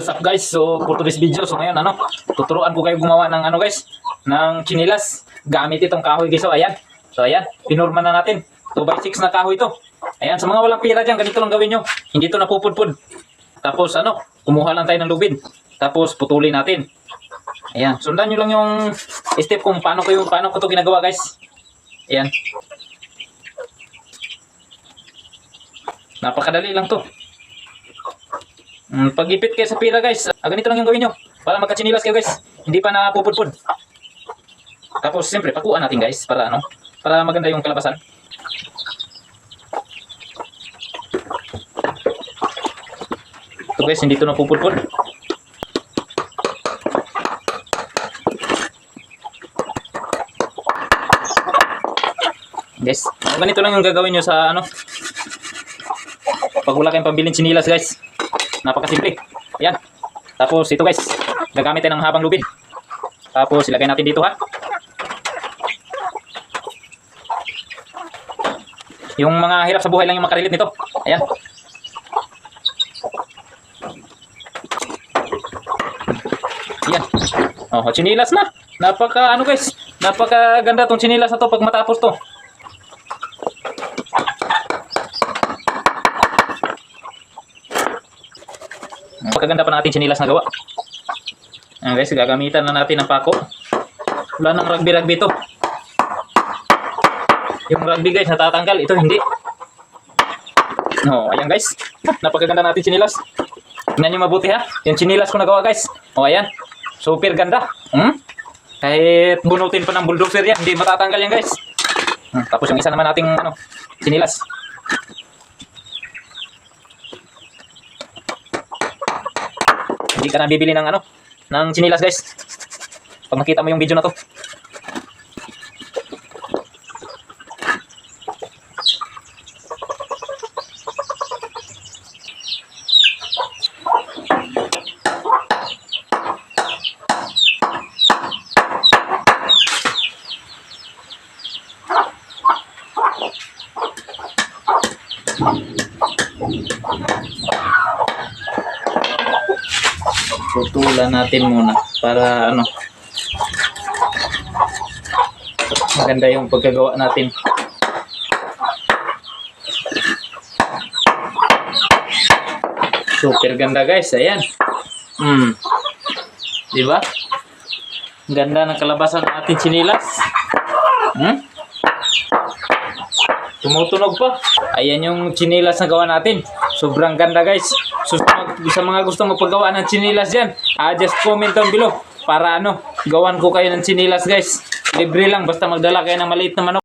What's up guys? So for today's video, so ngayon tuturuan ko kayo gumawa ng guys, ng chinilas gamit itong kahoy guys. So ayan. So ayan, pinurma na natin. 2x6 na kahoy ito. Ayan, sa mga walang pira diyan, ganito lang gawin nyo. Hindi ito napupudpud. Tapos kumuha lang tayo ng lubid. Tapos putulin natin. Ayan, sundan nyo lang yung step kung paano ko ito ginagawa guys. Ayan. Napakadali lang to. Pag-ipit kayo sa pira guys, ganito lang yung gawin nyo para magka-chinilas kayo guys, hindi pa napupudpud. Tapos siyempre pakuan natin guys para para maganda yung kalabasan. Ito guys, hindi ito napupudpud. Guys, ganito lang yung gagawin nyo sa pag wala kayong pambilin chinilas guys. Napakasimple. Ayan. Tapos ito guys, gagamit tayo ng mahabang lubid. Tapos ilagay natin dito ha. Yung mga hirap sa buhay lang yung makarelate nito. Ayan. Ayan. Oh, chinilas na. Napaka guys, napakaganda tong chinilas na to pag matapos to. Napakaganda pa natin chinilas na gawa. Ayan guys, gagamitan na natin ng pako. Wala nang rugby to. Yung rugby guys natatanggal, ito hindi. Ayan guys, napakaganda natin chinilas. Tingnan nyo mabuti ha, yung chinilas ko nagawa guys. Ayan, super ganda. Kahit bunutin pa ng bulldozer yan, hindi matatanggal yan guys. Tapos yung isa naman nating chinilas. Hindi ka na bibili ng ng chinilas guys pag nakita mo yung video na to. Tutulan natin muna para maganda yung pagkagawa natin. Super ganda guys, ayan. Di ba? Ganda ng kalabasan ng ating chinilas. Tumutunog pa. Ayan yung chinilas na gawa natin. Sobrang ganda guys. So, sa mga gusto magpagawa ng chinilas dyan, just comment down below para gawan ko kayo ng chinilas guys. Libre lang, basta magdala kayo ng maliit na manok.